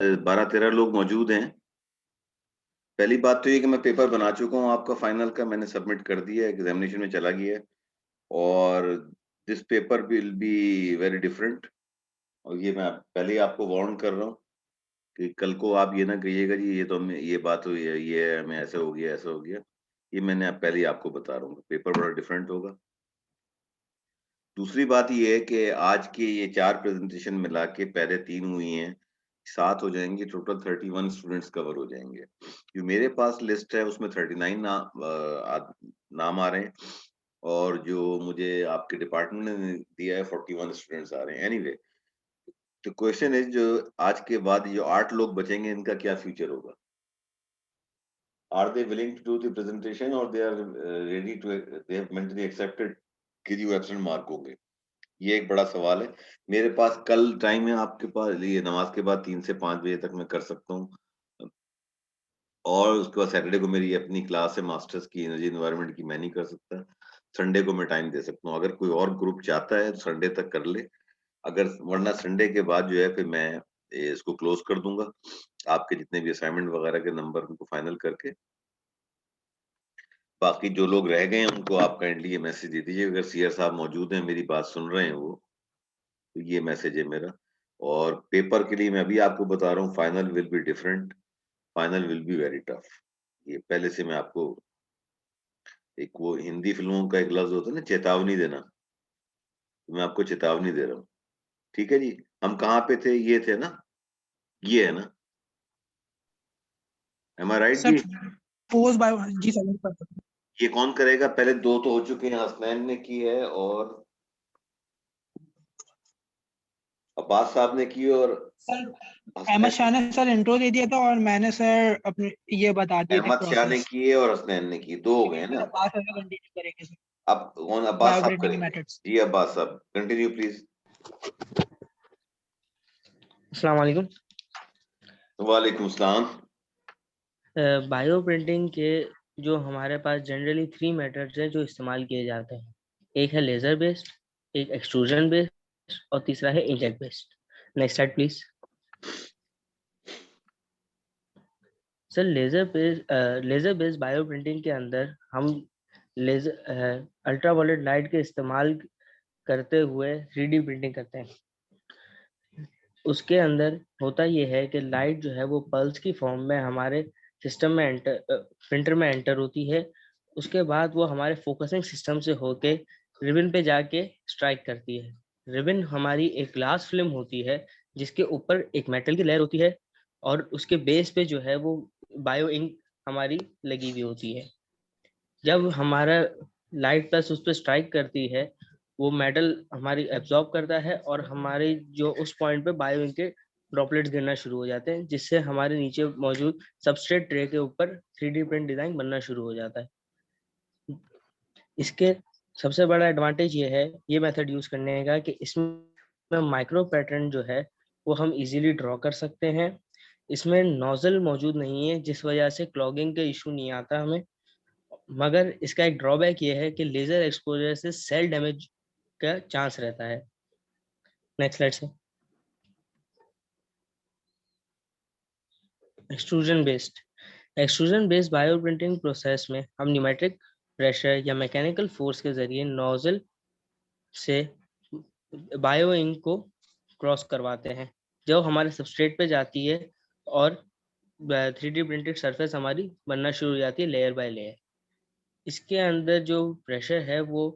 12-13 लोग मौजूद हैं। पहली बात तो ये कि मैं पेपर बना चुका हूँ आपका फाइनल का, मैंने सबमिट कर दिया है, एग्जामिनेशन में चला गया है और this paper will be very different. और ये मैं पहले ही आपको वार्न कर रहा हूँ कि कल को आप ये ना कहिएगा जी ये तो ये बात हुई है, ये हमें ऐसा हो गया, ऐसा हो गया। ये मैंने पहले ही आपको बता रहा हूँ, पेपर बड़ा डिफरेंट होगा। दूसरी बात ये है कि आज के ये 4 प्रेजेंटेशन मिला के पहले 3 हुई हैं, 7 हो जाएँगी, टोटल 31 स्टूडेंट्स कवर हो जाएँगे। जो मेरे पास लिस्ट है उसमें 39 नाम आ रहे हैं और जो मुझे आपके डिपार्टमेंट ने दिया है 41 स्टूडेंट्स आ रहे हैं। एनीवे, द क्वेश्चन इज़ जो आज के बाद जो 8 लोग बचेंगे इनका क्या फ्यूचर होगा? Are they willing to do the presentation or they are ready to they have mentally accepted कि जी वो एब्सेंट मार्क होंगे? ये एक बड़ा सवाल है। मेरे पास कल टाइम है आपके पास, ये नमाज़ के बाद 3 से 5 बजे तक मैं कर सकता हूँ। और उसके बाद सैटरडे को मेरी अपनी क्लास है मास्टर्स की एनर्जी एनवायरनमेंट की, मैं नहीं कर सकता। संडे को मैं टाइम दे सकता हूँ। अगर कोई और ग्रुप चाहता है तो संडे तक कर ले। अगर वरना संडे के बाद जो है फिर मैं इसको क्लोज़ कर दूँगा। आपके जितने भी असाइनमेंट वगैरह के नंबर उनको फाइनल करके। बाकी जो लोग रह गए हैं उनको आप काइंडली ये मैसेज दे दीजिए, अगर सीआर साहब मौजूद हैं, मेरी बात सुन रहे हैं वो, तो ये मैसेज है मेरा। और पेपर के लिए मैं अभी आपको बता रहा हूँ final will be different, final will be very tough. ये पहले से मैं आपको एक वो हिंदी फ़िल्मों का एक लफ्ज़ होता है ना चेतावनी देना, तो मैं आपको चेतावनी दे रहा हूँ। ठीक है जी? हम कहाँ पे थे? ये थे ना? ये है ना? एम आई राइट सर जी? पोस्ट बायो जी सर। ये कौन करेगा? पहले 2 तो हो चुके हैं, हसनैन ने की है और अब्बास साहब ने की और सर अहमद हसनैन शाह ने सर इंट्रो दे दिया था और मैंने सर अपने ये बता दिए थे अहमद शाह ने प्रोसेस। की है और हसनैन ने की, 2 हो गए हैं सर ना? अब्बास सर कंटिन्यू करेंगे सर अब कौन? अब्बास बायो साहब प्रिंटिंग करेंगे। मेथड्स। जी अब्बास साहब, कंटिन्यू प्लीज़। अस्सलाम वालेकुम। वालेकुम सलाम। बायो प्रिंटिंग के जो हमारे पास जनरली 3 मेथड्स हैं जो इस्तेमाल किए जाते हैं। एक है लेज़र बेस्ड, एक एक्सट्रूजन बेस्ड और तीसरा है inkjet based. Next slide please. Sir laser based bio printing के अंदर हम लेज़र अल्ट्रावायलेट लाइट के इस्तेमाल करते हुए 3D प्रिंटिंग करते हैं। उसके अंदर होता ये है कि लाइट जो है वो पल्स की फॉर्म में हमारे सिस्टम में प्रिंटर में एंटर होती है। उसके बाद वो हमारे फोकसिंग सिस्टम से होके रिबन पे जाके स्ट्राइक करती है। रिबन हमारी एक ग्लास फिल्म होती है जिसके ऊपर एक मेटल की लेयर होती है और उसके बेस पे जो है वो बायो इंक हमारी लगी हुई होती है। जब हमारा लाइट प्लस उस पर स्ट्राइक करती है वो मेटल हमारी एब्जॉर्ब करता है और हमारे जो उस पॉइंट पे बायो इंक के ड्रॉपलेट्स गिरना शुरू हो जाते हैं, जिससे हमारे नीचे मौजूद सबस्ट्रेट ट्रे के ऊपर 3D प्रिंट डिजाइन बनना शुरू हो जाता है। इसके सबसे बड़ा एडवांटेज ये है ये मेथड यूज करने का कि इसमें माइक्रो पैटर्न जो है वो हम इजीली ड्रॉ कर सकते हैं। इसमें नोजल मौजूद नहीं है जिस वजह से क्लॉगिंग का इशू नहीं आता हमें। मगर इसका एक ड्रॉबैक ये है कि लेजर एक्सपोजर से सेल डैमेज का चांस रहता है। नेक्स्ट स्लाइड से। Extrusion based bio printing process में हम न्यूमेट्रिक प्रेशर या मैकेनिकल फोर्स के जरिए नोजल से बायो इंक को क्रॉस करवाते हैं जो हमारे सबस्ट्रेट पे जाती है और 3D प्रिंटेड सरफेस हमारी बनना शुरू हो जाती है लेयर बाय लेयर। इसके अंदर जो प्रेशर है वो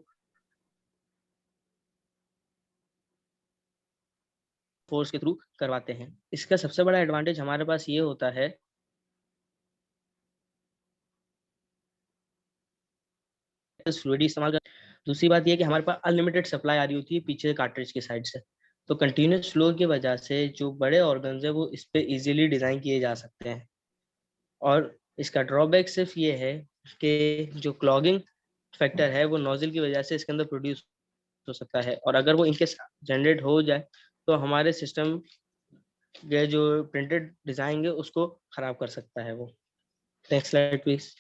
फोर्स के थ्रू करवाते हैं। इसका सबसे बड़ा एडवांटेज हमारे पास ये होता है फ्लूइड इस्तेमाल कर। दूसरी बात ये कि हमारे पास अनलिमिटेड सप्लाई आ रही होती है पीछे कार्ट्रिज की साइड से, तो कंटिन्यूस फ्लो की वजह से जो बड़े ऑर्गन्स है वो इस पे इजीली डिजाइन किए जा सकते हैं। और इसका ड्रॉबैक सिर्फ ये है कि जो क्लॉगिंग फैक्टर है वो नोजल की वजह से इसके अंदर प्रोड्यूस हो सकता है और अगर वो इनके जनरेट हो जाए तो हमारे सिस्टम के जो प्रिंटेड डिजाइन है उसको खराब कर सकता है वो। Next slide please.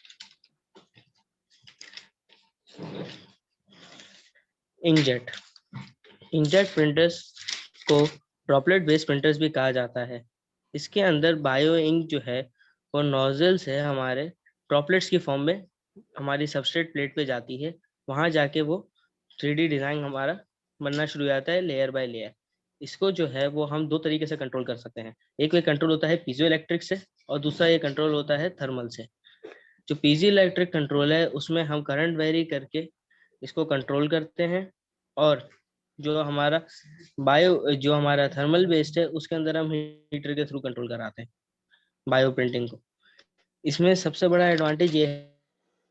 Inkjet inkjet printers को ड्रॉपलेट बेस्ड प्रिंटर्स भी कहा जाता है। इसके अंदर बायो इंक जो है वो नोजल से हमारे ड्रॉपलेट्स की फॉर्म में हमारी सबस्ट्रेट प्लेट पे जाती है, वहां जाके वो 3D डिजाइन हमारा बनना शुरू हो जाता है लेयर बाय लेयर। इसको जो है वो हम दो तरीके से कंट्रोल कर सकते हैं। एक वे कंट्रोल होता है पीजो इलेक्ट्रिक से, और दूसरा ये कंट्रोल होता है थर्मल से। जो पीजो इलेक्ट्रिक कंट्रोल है उसमें हम करंट वेरी करके इसको कंट्रोल करते हैं, और जो हमारा थर्मल बेस्ड है उसके अंदर हम हीटर के थ्रू कंट्रोल कराते हैं बायो प्रिंटिंग को। इसमें सबसे बड़ा एडवांटेज ये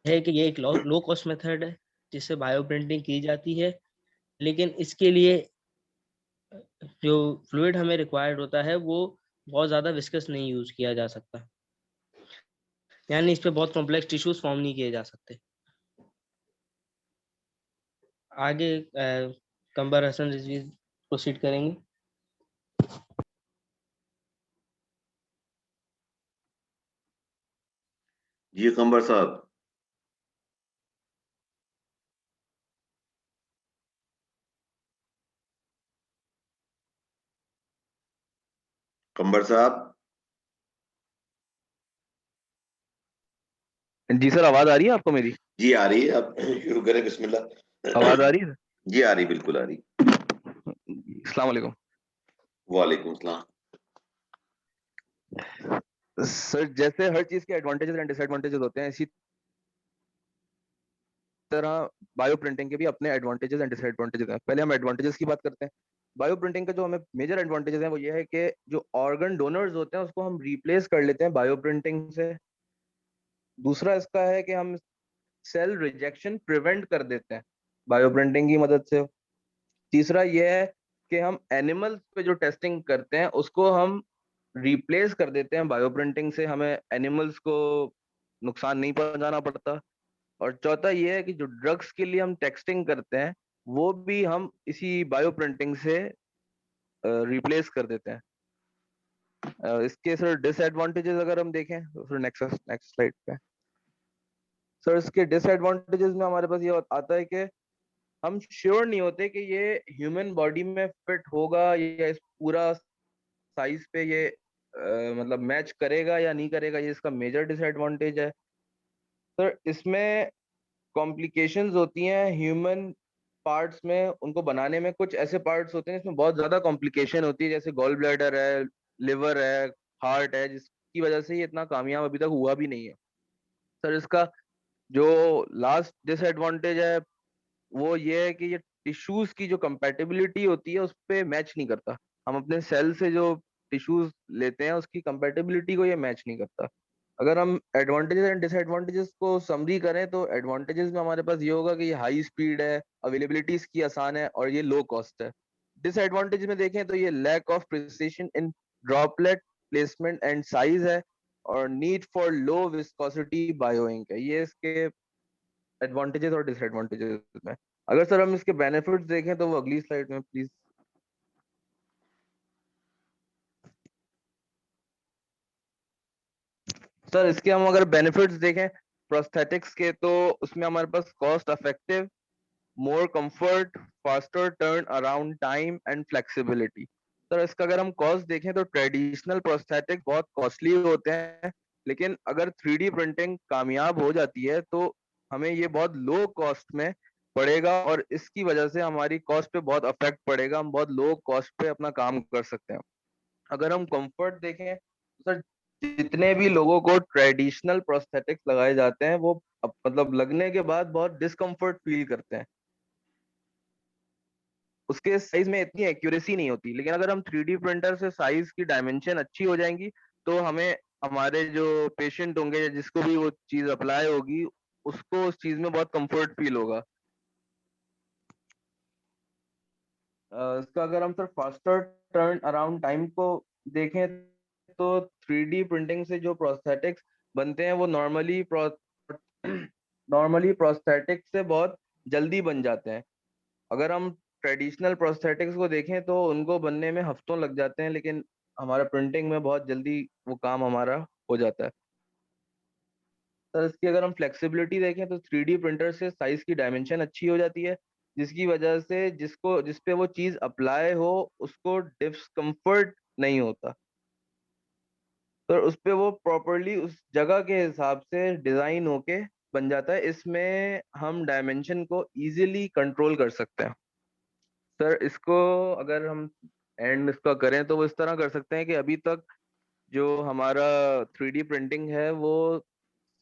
है कि ये एक लो कॉस्ट मेथड है जिससे बायो प्रिंटिंग की जाती है, लेकिन इसके लिए जो फ्लूइड हमें रिक्वायर्ड होता है वो बहुत ज़्यादा विस्कस नहीं यूज किया जा सकता, यानी इस पे बहुत कॉम्प्लेक्स टिश्यूज फॉर्म नहीं किए जा सकते। आगे कंबर हसन रिजवी प्रोसीड करेंगे। जी कंबर साहब। कंबर साहब। जी सर, आवाज आ रही है आपको मेरी? जी आ रही है, आप शुरू करें, बिस्मिल्लाह। आवाज आ रही है? जी आ रही, बिल्कुल आ रही। अस्सलाम वालेकुम वालेकुम सलाम। सर। जैसे हर चीज के एडवांटेजेस एंड डिसएडवांटेजेस होते हैं, इसी तरह बायो प्रिंटिंग के भी अपने एडवांटेजेस एंड डिसएडवांटेजेस हैं। पहले हम एडवांटेजेस की बात करते हैं। बायो प्रिंटिंग का जो हमें मेजर एडवांटेजेस है वो ये है कि जो ऑर्गन डोनर्स होते हैं उसको हम रिप्लेस कर लेते हैं बायो प्रिंटिंग से। दूसरा इसका है कि हम सेल रिजेक्शन प्रिवेंट कर देते हैं बायो प्रिंटिंग की मदद से। तीसरा ये है कि हम एनिमल्स पे जो टेस्टिंग करते हैं उसको हम रिप्लेस कर देते हैं बायो प्रिंटिंग से, हमें एनिमल्स को नुकसान नहीं पहुंचाना पड़ता। और चौथा ये है कि जो ड्रग्स के लिए हम टेक्सटिंग करते हैं वो भी हम इसी बायो प्रिंटिंग से रिप्लेस कर देते हैं। इसके सर डिसएडवांटेजेस अगर हम देखें तो फिर नेक्स्ट नेक्स्ट स्लाइड पे सर, इसके डिसएडवांटेजेस में हमारे पास ये आता है कि हम श्योर नहीं होते कि ये ह्यूमन बॉडी में फिट होगा या इस पूरा साइज पे ये मतलब मैच करेगा या नहीं करेगा। ये इसका मेजर डिसएडवांटेज है सर। इसमें कॉम्प्लिकेशंस होती हैं ह्यूमन पार्ट्स में, उनको बनाने में कुछ ऐसे पार्ट्स होते हैं जिसमें बहुत ज्यादा कॉम्प्लिकेशन होती है, जैसे गॉल ब्लैडर है, लिवर है, हार्ट है, जिसकी वजह से ये इतना कामयाब अभी तक हुआ भी नहीं है सर। इसका जो लास्ट डिसएडवांटेज है वो ये है कि ये टिश्यूज की जो कंपैटिबिलिटी होती है उस पे मैच नहीं करता। हम अपने सेल से जो टिश्यूज लेते हैं उसकी कंपैटिबिलिटी को ये मैच नहीं करता। अगर हम एडवांटेजेस एंड डिसएडवांटेजेस को समरी करें तो एडवांटेजेस में हमारे पास ये होगा कि ये हाई स्पीड है, अवेलेबिलिटी इसकी आसान है और ये लो कॉस्ट है। डिसएडवांटेज में देखें तो ये lack of precision in droplet placement and size है, और need for low viscosity bioink है। ये इसके एडवांटेजेस और डिसएडवांटेजेस में। अगर सर हम इसके बेनिफिट्स देखें तो वो अगली स्लाइड में प्लीज। सर इसके हम अगर बेनिफिट्स देखें प्रोस्थेटिक्स के, तो उसमें हमारे पास cost effective, more comfort, faster turn around time and flexibility. Sir इसका अगर हम कॉस्ट देखें तो ट्रेडिशनल प्रोस्थेटिक बहुत कॉस्टली होते हैं, लेकिन अगर 3D प्रिंटिंग कामयाब हो जाती है तो हमें ये बहुत लो कॉस्ट में पड़ेगा, और इसकी वजह से हमारी कॉस्ट पे बहुत अफेक्ट पड़ेगा। हम बहुत लो कॉस्ट पे अपना काम कर सकते हैं। अगर हम कंफर्ट देखें तो सर जितने भी लोगों को ट्रेडिशनल प्रोस्थेटिक्स लगाए जाते हैं वो मतलब लगने के बाद बहुत डिस्कम्फर्ट फील करते हैं। उसके साइज में इतनी एक्यूरेसी नहीं होती, लेकिन अगर हम 3D प्रिंटर से साइज की डायमेंशन अच्छी हो जाएंगी तो हमें हमारे जो पेशेंट होंगे या जिसको भी वो चीज अप्लाई होगी उसको उस चीज में बहुत कंफर्ट फील होगा। इसका अगर हम sir faster turn around time को देखें तो 3D प्रिंटिंग से जो प्रोस्थेटिक्स बनते हैं वो नॉर्मली प्रोस्थेटिक्स से बहुत जल्दी बन जाते हैं। अगर हम ट्रेडिशनल प्रोस्थेटिक्स को देखें तो उनको बनने में हफ्तों लग जाते हैं, लेकिन हमारा प्रिंटिंग में बहुत जल्दी वो काम हमारा हो जाता है। सर इसकी अगर हम फ्लेक्सिबिलिटी देखें तो 3D प्रिंटर से साइज की डायमेंशन अच्छी हो जाती है, जिसकी वजह से जिस पे वो चीज अप्लाई हो उसको डिस्कम्फर्ट नहीं होता। तो उस पे वो प्रॉपरली उस जगह के हिसाब से डिजाइन होके बन जाता है। इसमें हम डायमेंशन को इजीली कंट्रोल कर सकते हैं। सर इसको अगर हम एंड इसका करें तो वो इस तरह कर सकते हैं कि अभी तक जो हमारा 3D प्रिंटिंग है वो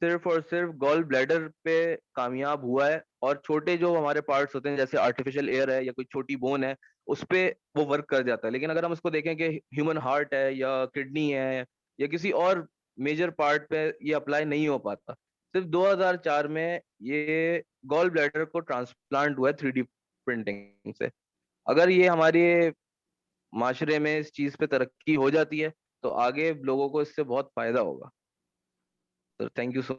सिर्फ और सिर्फ गॉल ब्लैडर पे कामयाब हुआ है, और छोटे जो हमारे पार्ट्स होते हैं जैसे आर्टिफिशियल एयर है या कोई छोटी बोन है उस पे वो वर्क कर जाता है। लेकिन अगर हम इसको देखें कि ह्यूमन हार्ट है या किडनी है या किसी और मेजर पार्ट पे ये अप्लाई नहीं हो पाता। सिर्फ 2004 में ये गॉल ब्लैडर को ट्रांसप्लांट हुआ है 3D प्रिंटिंग से। अगर ये हमारे माशरे में इस चीज पे तरक्की हो जाती है तो आगे लोगों को इससे बहुत फायदा होगा। Sir thank you so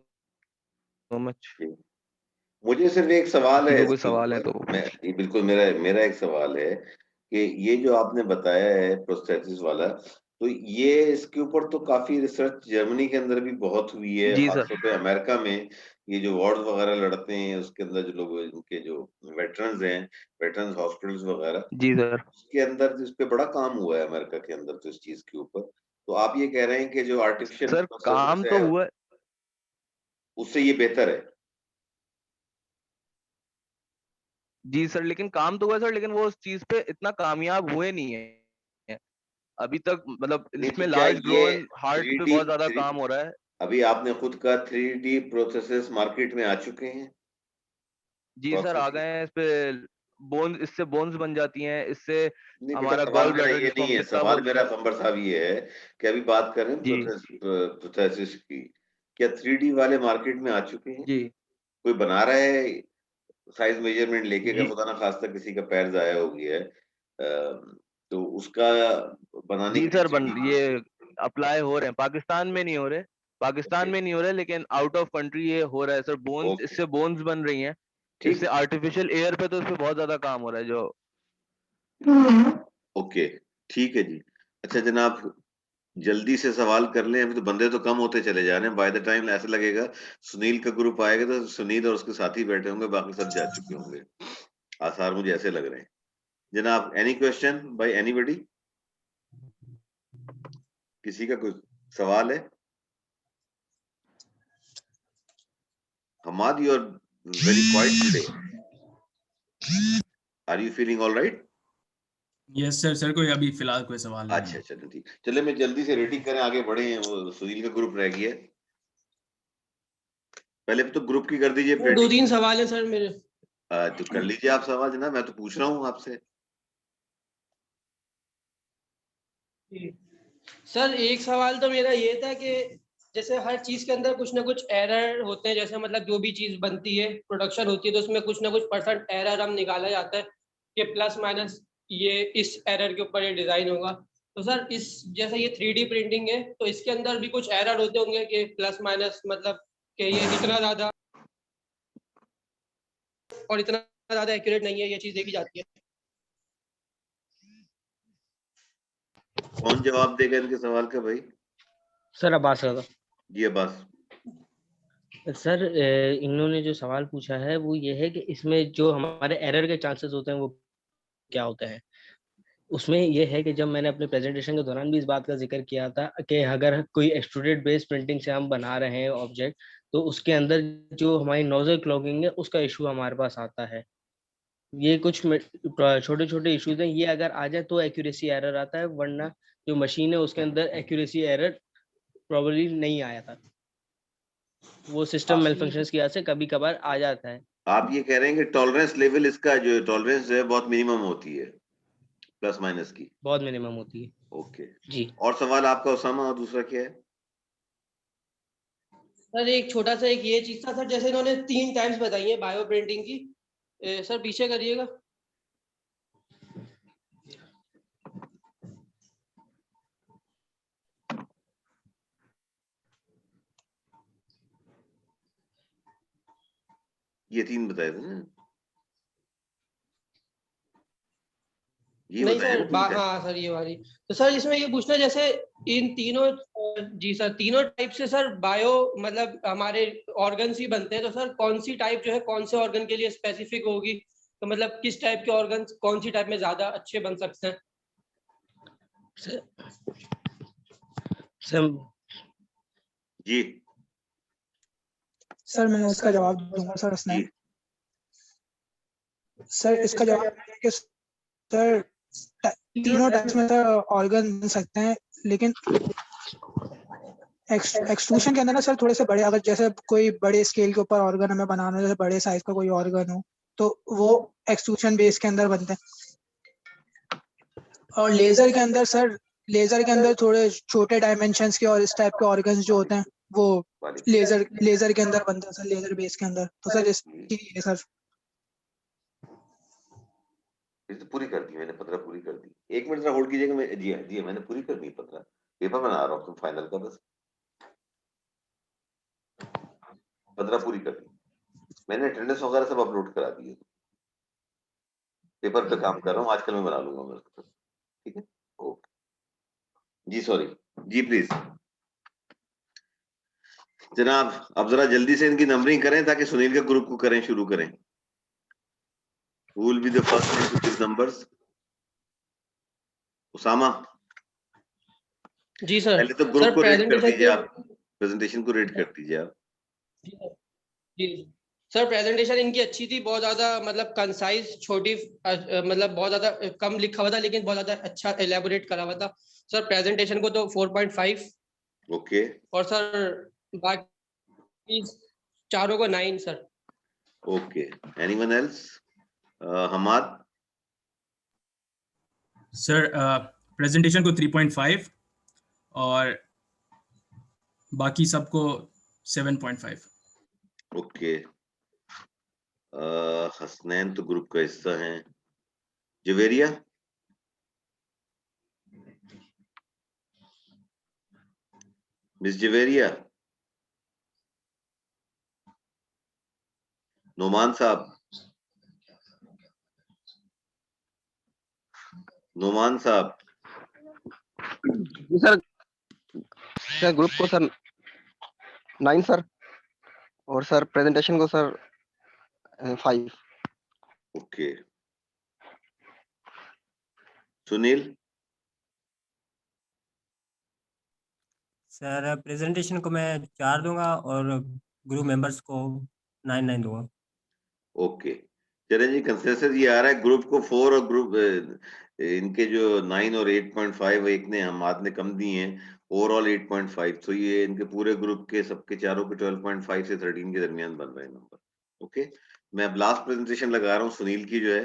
much. मुझे सिर्फ एक सवाल किसी है को कोई इसके सवाल है ऊपर, तो। मैं ये बिल्कुल मेरा मेरा एक सवाल है कि ये जो आपने बताया है प्रोस्थेसिस वाला, तो ये इसके ऊपर तो काफी रिसर्च जर्मनी के अंदर भी बहुत हुई है, जी सर। खासतौर पे अमेरिका में ये जो वार्ड वगैरह लड़ते हैं उसके अंदर जो लोग इनके जो वेटरन्स हैं, वेटरन्स हॉस्पिटल्स वगैरह, जी सर। उसके अंदर इस पे बड़ा काम हुआ है अमेरिका के अंदर तो इस चीज के ऊपर। तो आप ये कह रहे हैं कि जो आर्टिफिशियल सर काम प्रोस्थेसिस तो है हुआ। उससे ये बेहतर है? जी सर, लेकिन काम तो हुआ सर, लेकिन वो उस चीज पे इतना कामयाब हुए नहीं है अभी तक। मतलब नहीं तो इसमें क्या लार्ज ये ग्रोन हार्ट पे 3D बहुत ज्यादा थ्री काम हो रहा है। अभी आपने खुद का 3D प्रोसेसेस मार्केट में आ चुके हैं जी सर आ प्रोसेस? गए हैं इस पे। बोन, इससे बोन्स बन जाती हैं, इससे नहीं बेटा, हमारा सवाल गॉल मेरा ब्लैडर ये जिसको नहीं हम है, पित्ता सवाल बोलते मेरा हैं। कंबर साहब ये है कि अभी बात कर रहे हैं जी प्रोसेसिस की, क्या 3D वाले मार्केट में आ चुके हैं? जी कोई बना रहा है साइज मेजरमेंट लेके, का जी खुदा ना खास्ता किसी का पैर जाया हो गया है तो उसका बनाने जी के लिए सर, बन 3D? ये अप्लाई हो रहे हैं। पाकिस्तान में नहीं हो रहे, पाकिस्तान ओके, में नहीं हो रहे, लेकिन आउट ऑफ कंट्री ये हो रहा है सर। बोन्स, ओके, इससे बोन्स बन रही हैं। इससे ठीक, आर्टिफिशियल एयर पे तो इस पे बहुत ज्यादा काम हो रहा है जो। ओके, ठीक है जी। अच्छा जनाब, जल्दी से सवाल कर लें, अभी तो बंदे तो कम होते चले जा रहे हैं। बाय द टाइम ऐसा लगेगा सुनील का ग्रुप आएगा तो सुनील और उसके साथी बैठे होंगे, बाकी सब जा चुके होंगे, आसार मुझे ऐसे लग रहे हैं। जनाब एनी क्वेश्चन बाय एनीबॉडी? किसी का कोई सवाल है? Hammad, you are very quiet today, are you feeling all right? Yes sir. Sir कोई अभी फिलहाल कोई सवाल नहीं अच्छा है। चलो ठीक, चले मैं जल्दी से रेडी करें, आगे बढ़े हैं, वो सुनील का ग्रुप रह गया है। पहले तो ग्रुप की कर दीजिए दो रेडी। तीन सवाल है सर मेरे। तो कर लीजिए आप सवाल जनाब, मैं तो पूछ रहा हूँ आपसे। सर एक सवाल तो मेरा ये था कि जैसे हर चीज के अंदर कुछ ना कुछ एरर होते हैं, जैसे मतलब जो भी चीज बनती है, प्रोडक्शन होती है, तो उसमें कुछ ना कुछ परसेंट एरर हम निकाला जाता है कि प्लस माइनस ये इस एरर के ऊपर ये डिजाइन होगा। तो सर इस जैसे ये 3D प्रिंटिंग है तो इसके अंदर भी कुछ एरर होते होंगे कि प्लस माइनस मतलब कि ये इतना ज्यादा और इतना ज्यादा एक्यूरेट नहीं है, ये चीज देखी जाती है। कौन जवाब देगा इनके सवाल का भाई? सर अब्बास रजा। जी अब्बास। सर इन्होंने जो सवाल पूछा है वो ये है कि इसमें जो हमारे एरर के चांसेस होते हैं वो क्या होते हैं। उसमें ये है कि जब मैंने अपने प्रेजेंटेशन के दौरान भी इस बात का जिक्र किया था कि अगर कोई एक्सट्रूडेड बेस्ड प्रिंटिंग से हम बना रहे हैं ऑब्जेक्ट, तो उसके अंदर जो हमारी नोजल क्लॉगिंग है उसका इशू हमारे पास आता है। ये कुछ छोटे छोटे इश्यूज हैं, ये अगर आ जाए तो एक्यूरेसी एरर आता है, वरना जो मशीन है उसके अंदर एक्यूरेसी एरर प्रॉब्लली नहीं आया था। वो सिस्टम मेल फंक्शंस की वजह से कभी कभार आ जाता है। आप ये कह रहे हैं कि टॉलरेंस लेवल, इसका जो टॉलरेंस है बहुत मिनिमम होती है प्लस माइनस की? बहुत मिनिमम होती है ओके। जी। और सवाल आपका उसामा, और दूसरा क्या है? सर एक छोटा सा एक ये चीज था सर, जैसे इन्होंने 3 टाइप्स बताई है बायो प्रिंटिंग की। सर पीछे करिएगा। ये 3 बताए थे ना, ये नहीं बताए सर ना 3 टाइप? हाँ सर ये वाली। तो सर इसमें ये पूछना, जैसे इन तीनों जी सर तीनों टाइप से सर बायो मतलब हमारे ऑर्गन्स ही बनते हैं, तो सर कौन सी टाइप जो है कौन से ऑर्गन के लिए स्पेसिफिक होगी, तो मतलब किस टाइप के ऑर्गन कौन सी टाइप में ज्यादा अच्छे बन सकते हैं? सर जी सर मैं इसका जवाब दूंगा सर इसने। जी सर इसका जवाब है कि सर तीनों टाइप्स में सर ऑर्गन बन सकते हैं, लेकिन एक्सट्रूशन के अंदर ना सर थोड़े से बड़े, अगर जैसे कोई बड़े स्केल के ऊपर ऑर्गन हमें बनाना हो, जैसे बड़े साइज का कोई ऑर्गन हो, तो वो एक्सट्रूशन बेस के अंदर बनते हैं। और लेजर के अंदर सर, लेजर के अंदर थोड़े छोटे डायमेंशंस के और इस टाइप के ऑर्गन्स जो होते हैं वो लेजर के अंदर बनते हैं सर, लेजर बेस के अंदर। तो सर इसकी सर तो पूरी कर दी मैंने, 15 पूरी कर दी। 1 मिनट जरा होल्ड कीजिएगा। मैं जी मैंने पूरी कर दी 15 पेपर बना रहा हूँ तुम फाइनल का, बस 15 पूरी कर दी मैंने। अटेंडेंस वगैरह सब अपलोड करा दिए, पेपर पे काम कर रहा हूँ, आजकल मैं बना लूंगा मैं उसको। ठीक है, ओके जी, सॉरी जी, प्लीज जनाब अब जरा जल्दी से इनकी नंबरिंग करें ताकि सुनील के ग्रुप को करें, शुरू करें। Who will be the first one to give numbers? Usama ji sir. पहले तो ग्रुप को रेड कर दीजिए, प्रेजेंटेशन आप प्रेजेंटेशन को रेड कर दीजिए आप। जी सर, प्रेजेंटेशन इनकी अच्छी थी, बहुत ज्यादा मतलब कंसाइज, छोटी, मतलब बहुत ज्यादा कम लिखा हुआ था लेकिन बहुत ज्यादा अच्छा एलेबोरेट करा हुआ था सर। प्रेजेंटेशन को तो 4.5 ओके और सर बाकी चारों को 9 sir. Okay, anyone else? Hammad sir presentation को 3.5 और बाकी सबको 7.5। ओके, हसनैन तो ग्रुप का हिस्सा है। जवेरिया मिस जवेरिया, नोमान साहब, नोमान साहब जी सर, सर ग्रुप को सर 9 सर, और सर प्रेजेंटेशन को sir 5। Okay, Sunil sir presentation को मैं 4 दूंगा और ग्रुप मेंबर्स को 9 दूंगा। ओके, चलें जी, कंसेंसस ये आ रहा है ग्रुप को 4 और ग्रुप इनके जो 9 और 8.5 एक ने हमाद ने कम दिए हैं, ओवरऑल 8.5, तो ये इनके पूरे ग्रुप के सबके चारों के 12.5 से 13 के दरमियान बन रहे हैं नंबर। ओके, मैं अब लास्ट प्रेजेंटेशन लगा रहा हूँ सुनील की जो है।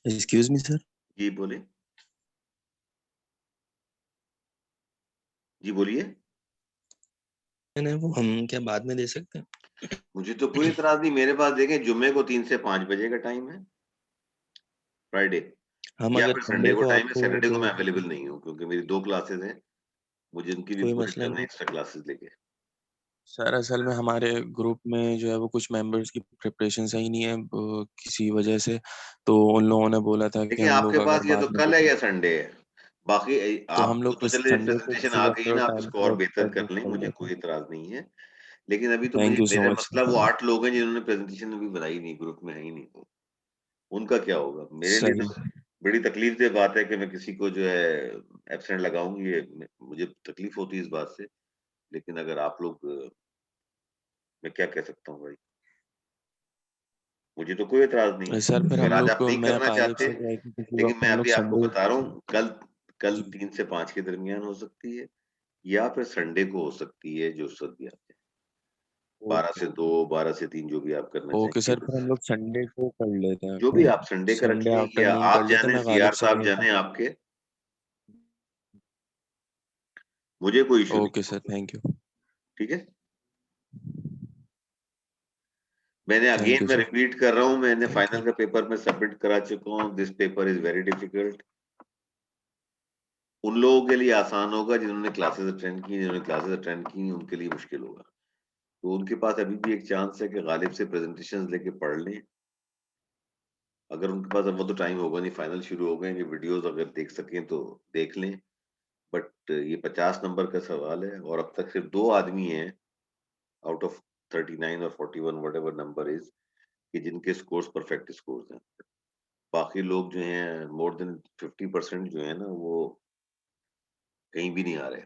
एक्सक्यूज मी सर, जी बोले, जी बोलिए। वो हम क्या बाद में दे सकते हैं? मुझे तो कोई इतराज नहीं, मेरे पास देखें जुम्मे को 3 से 5 बजे का टाइम है, फ्राइडे, हम या अगर फिर संडे संडे को को टाइम है। आपको सैटरडे को जो मैं अवेलेबल नहीं हूँ क्योंकि मेरी 2 क्लासेस हैं, मुझे उनकी भी कोई पूरी मसला करना है, नहीं एक्स्ट्रा क्लासेस लेके। सर, असल में हमारे ग्रुप में जो है वो कुछ मेंबर्स की प्रिपरेशन सही नहीं है किसी वजह से, तो उन लोगों ने बोला था कि देखिए हम आपके लोग अगर पास या तो बाद में कल है या संडे है, बाकी तो हम आपको लोग तो किस चले संडे को प्रेजेंटेशन किसी आ गई वक्त है ना, आप टाइम इसको और स्लॉट बेहतर पर कर बुक लें, कर मुझे लेते कोई हैं। इतराज नहीं है। लेकिन अभी तो थैंक यू सो मेरे मच मतलब वो सर। 8 लोग हैं जिन्होंने प्रेजेंटेशन अभी बनाई नहीं, ग्रुप में है ही नहीं, तो उनका क्या होगा? मेरे लिए सही, तो बड़ी तकलीफ से बात है कि मैं किसी को जो है एब्सेंट लगाऊं, ये मुझे तकलीफ होती है इस बात से। लेकिन अगर आप लोग, मैं क्या कह सकता हूँ भाई, मुझे तो कोई एतराज नहीं है। सर फिर अगर हम आज लोग आप को, नहीं मैं करना पायलट चाहते, से क्या है कि किसी लेकिन वक्त मैं हम लोग अभी आपको संडे, बता रहा हूँ, कल कल जी 3 से 5 के दरमियान हो सकती है, या फिर संडे को हो सकती है, जो सब भी आते हैं, 12 ओके से 2, 12 से 3, जो भी आप करना ओके चाहेंगे। सर, फिर हम लोग संडे को कर लेते हैं, जो भी आप संडे का संडे रखिए, या आफ्टरनून कर आप लेते हैं। जाने, मैं गालिब सीआर से साहब कहीं जाने आपके, मुझे कोई इशू ओके नहीं। सर, थैंक यू, ठीक है, मैंने थैंक अगेन यू मैं सर, रिपीट कर रहा हूँ, मैंने थैंक यू। फाइनल का पेपर में सबमिट करा चुका हूँ। This paper is very difficult. उन लोगों के लिए आसान होगा जिन्होंने क्लासेस अटेंड की, जिन्होंने क्लासेस अटेंड की उनके लिए मुश्किल होगा। तो उनके पास अभी भी एक चांस है कि गालिब से प्रेजेंटेशंस लेके पढ़ लें। अगर उनके पास, अब वो तो टाइम होगा नहीं, फाइनल शुरू हो गए, ये वीडियोस अगर देख सकें तो देख लें। बट ये 50 नंबर का सवाल है और अब तक सिर्फ 2 आदमी हैं आउट ऑफ 39 और 41 व्हाटएवर नंबर इज, कि जिनके स्कोर्स परफेक्ट स्कोर्स हैं। बाकी लोग जो हैं मोर देन 50% जो है ना वो कहीं भी नहीं आ रहे।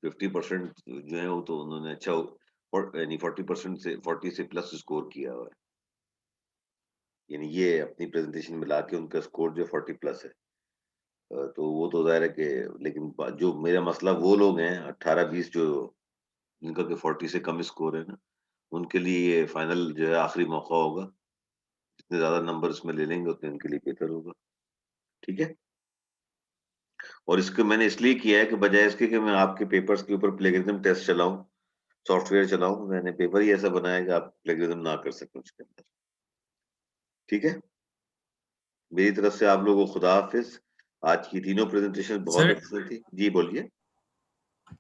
50% जो है वो तो उन्होंने अच्छा यानी 40% से 40 से प्लस स्कोर किया हुआ है। यानी ये अपनी प्रेजेंटेशन मिला के उनका स्कोर जो 40 प्लस है। तो वो तो ज़ाहिर है कि लेकिन जो मेरा मसला वो लोग हैं 18-20 जो जिनका कि 40 से कम स्कोर है ना, उनके लिए ये फाइनल जो है आखिरी मौका होगा। जितने ज़्यादा नंबर इसमें ले लेंगे उतने उनके लिए बेहतर होगा। ठीक है? और इसको मैंने इसलिए किया है कि बजाय इसके कि मैं आपके पेपर्स के ऊपर प्लेगरिज्म टेस्ट चलाऊँ, सॉफ्टवेयर चलाऊँ, मैंने पेपर ही ऐसा बनाया कि आप प्लेगरिज्म ना कर सकें उसके अंदर। ठीक है? मेरी तरफ से आप लोगों को खुदा हाफ़िज़। आज की तीनों प्रेज़ेंटेशन बहुत सर अच्छी थी। जी, बोलिए।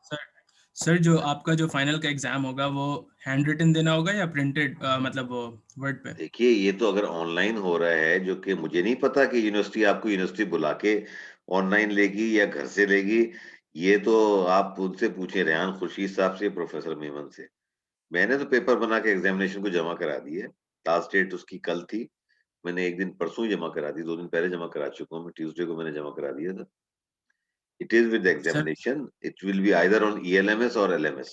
सर सर जो आपका जो फाइनल का एग्जाम होगा वो हैंड रिटन देना होगा या प्रिंटेड मतलब वो वर्ड पे? देखिए, ये तो अगर ऑनलाइन हो रहा है, जो कि मुझे नहीं पता कि यूनिवर्सिटी आपको यूनिवर्सिटी बुला के ऑनलाइन लेगी या घर से लेगी, ये तो आप उनसे पूछें रेहान खुर्शीद साहब से, प्रोफ़ेसर मेमन से। मैंने तो पेपर बना के एग्ज़ामिनेशन को जमा करा दी है। लास्ट डेट उसकी कल थी। मैंने 1 दिन परसों ही जमा करा दी, 2 दिन पहले जमा करा चुका हूँ मैं, ट्यूसडे को मैंने जमा करा दिया था। It is with the sir examination, it will be either on ELMS और एलएमएस।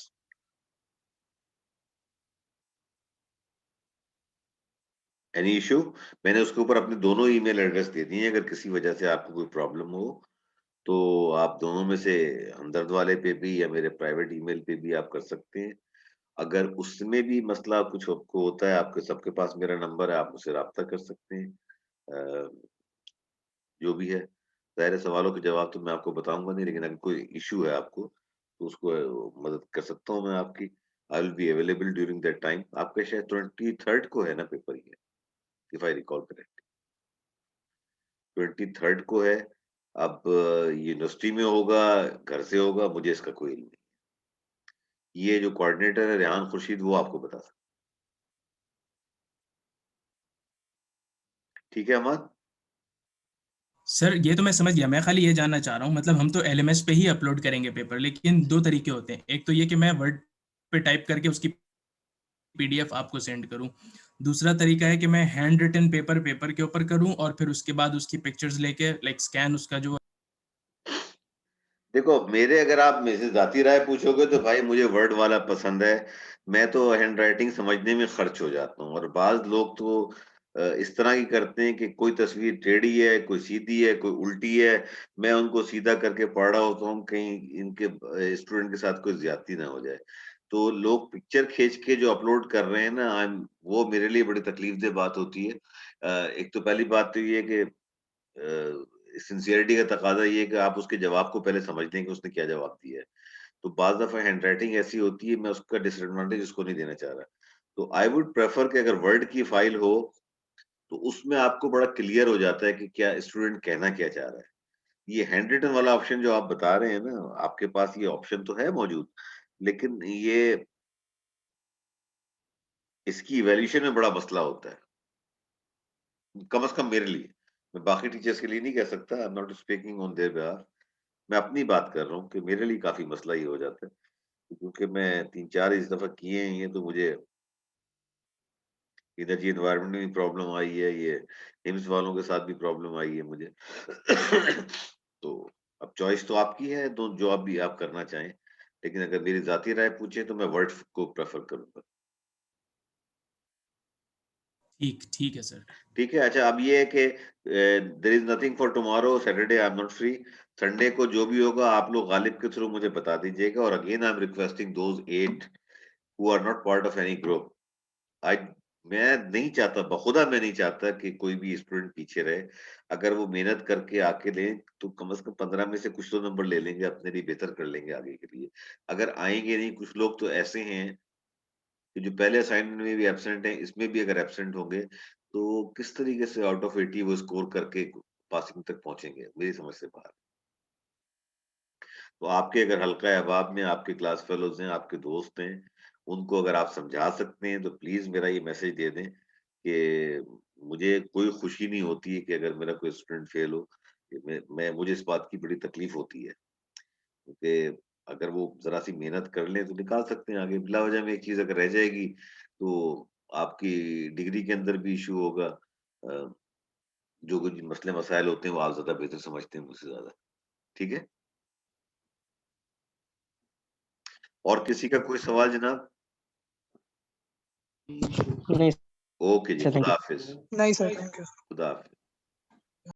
Any issue? मैंने उसके ऊपर अपने दोनों ईमेल एड्रेस दे दिए हैं, अगर किसी वजह से आपको कोई प्रॉब्लम हो, तो आप दोनों में से हमदर्द वाले पे भी या मेरे प्राइवेट ईमेल पे भी आप कर सकते हैं। अगर उसमें भी मसला कुछ आपको होता है, आपके सबके पास मेरा नंबर है, आप मुझसे राब्ता कर सकते हैं। अ, जो भी है, ज़ाहिर है सवालों के जवाब तो मैं आपको बताऊँगा नहीं, लेकिन अगर कोई इश्यू है आपको, तो उसको मदद कर सकता हूँ मैं आपकी। I will be available during that time. आपका शायद 23rd को है ना पेपर ये, if I recall correct. 23rd को है। अब यूनिवर्सिटी में होगा, घर से होगा, मुझे इसका कोई इल्म नहीं। ये जो कोऑर्डिनेटर है रेहान खुर्शीद वो आपको बता सकता है। ठीक है अहमद? सर ये तो मैं समझ गया, मैं खाली ये जानना चाह रहा हूँ मतलब हम तो एलएमएस पे ही अपलोड करेंगे पेपर, लेकिन दो तरीके होते हैं। एक तो ये कि मैं वर्ड पे टाइप करके उसकी पीडीएफ आपको सेंड करूँ। दूसरा तरीका है कि मैं हैंड रिटन पेपर के ऊपर करूँ और फिर उसके बाद उसकी पिक्चर्स लेके लाइक स्कैन उसका जो देखो, मेरे अगर आप मेरे से ज़ाती राय पूछोगे तो भाई मुझे वर्ड वाला पसंद है। मैं तो हैंडराइटिंग समझने में खर्च हो जाता हूँ और बाज़ लोग तो इस तरह की करते हैं कि कोई तस्वीर टेढ़ी है, कोई सीधी है, कोई उल्टी है। मैं उनको सीधा करके पढ़ रहा होता हूँ, कहीं इनके स्टूडेंट के साथ कोई ज़्यादती ना हो जाए। तो लोग पिक्चर खींच के जो अपलोड कर रहे हैं ना, वो मेरे लिए बड़ी तकलीफ़देह बात होती है। एक तो पहली बात तो ये है कि सिंसियरिटी का तकाज़ा ये है कि आप उसके जवाब को पहले समझ लें कि उसने क्या जवाब दिया है। तो बाज़ दफ़ा हैंडराइटिंग ऐसी होती है, मैं उसका डिसएडवांटेज उसको नहीं देना चाह रहा। तो आई वुड प्रेफर कि अगर वर्ड की फाइल हो, तो उसमें आपको बड़ा क्लियर हो जाता है कि क्या स्टूडेंट कहना क्या चाह रहा है। ये हैंड रिटन वाला ऑप्शन जो आप बता रहे हैं ना, आपके पास ये ऑप्शन तो है मौजूद, लेकिन ये इसकी इवैल्यूएशन में बड़ा मसला होता है। कम से कम मेरे लिए। मैं बाकी टीचर्स के लिए नहीं कह सकता, आई am not speaking on their behalf. मैं अपनी बात कर रहा हूँ कि मेरे लिए काफ़ी मसला ये हो जाता है, क्योंकि मैं 3-4 इस दफ़ा किए हैं ये, तो मुझे इधर ये एनवायरनमेंट में भी प्रॉब्लम आई है, ये हिम्स वालों के साथ भी प्रॉब्लम आई है मुझे। तो अब चॉइस तो आपकी है, तो जो आप भी आप करना चाहें। लेकिन अगर मेरी ज़ाती राय पूछे तो मैं वर्ड को प्रेफ़र करूँगा। ठीक ठीक है सर। ठीक है, अच्छा अब ये है कि there is nothing for tomorrow Saturday I am not free. Sunday को जो भी होगा आप लोग गालिब के थ्रू मुझे बता दीजिएगा और again I am requesting those 8 who are not part of any group. I मैं नहीं चाहता, बखुदा मैं नहीं चाहता कि कोई भी स्टूडेंट पीछे रहे। अगर वो मेहनत करके आके लें, तो कम से कम 15 में से कुछ तो नंबर ले लेंगे, अपने लिए बेहतर कर लेंगे आगे के लिए। अगर आएँगे नहीं, कुछ लोग तो ऐसे हैं कि जो पहले असाइनमेंट में भी एब्सेंट हैं, इसमें भी अगर एब्सेंट होंगे, तो किस तरीके से आउट ऑफ 80 वो स्कोर करके पासिंग तक पहुँचेंगे, मेरी समझ से बाहर। तो आपके अगर हल्का अहबाब में आपके क्लास फेलोज़ हैं, आपके दोस्त हैं, उनको अगर आप समझा सकते हैं, तो प्लीज़ मेरा ये मैसेज दे दें कि मुझे कोई खुशी नहीं होती है कि अगर मेरा कोई स्टूडेंट फेल हो। कि मैं मुझे इस बात की बड़ी तकलीफ़ होती है, क्योंकि अगर वो ज़रा-सी मेहनत कर लें, तो निकाल सकते हैं आगे। बिला वजह में एक चीज़ अगर रह जाएगी, तो आपकी डिग्री के अंदर भी इश्यू होगा। अ जो कुछ मसले मसाइल होते हैं वो आप ज्यादा बेहतर समझते हैं मुझसे ज्यादा। ठीक है, और किसी का कोई सवाल जनाब? नहीं ओके जी, सर, थैंक खुदा यू। हाफिज। नहीं सर, थैंक यू। खुदा हाफिज।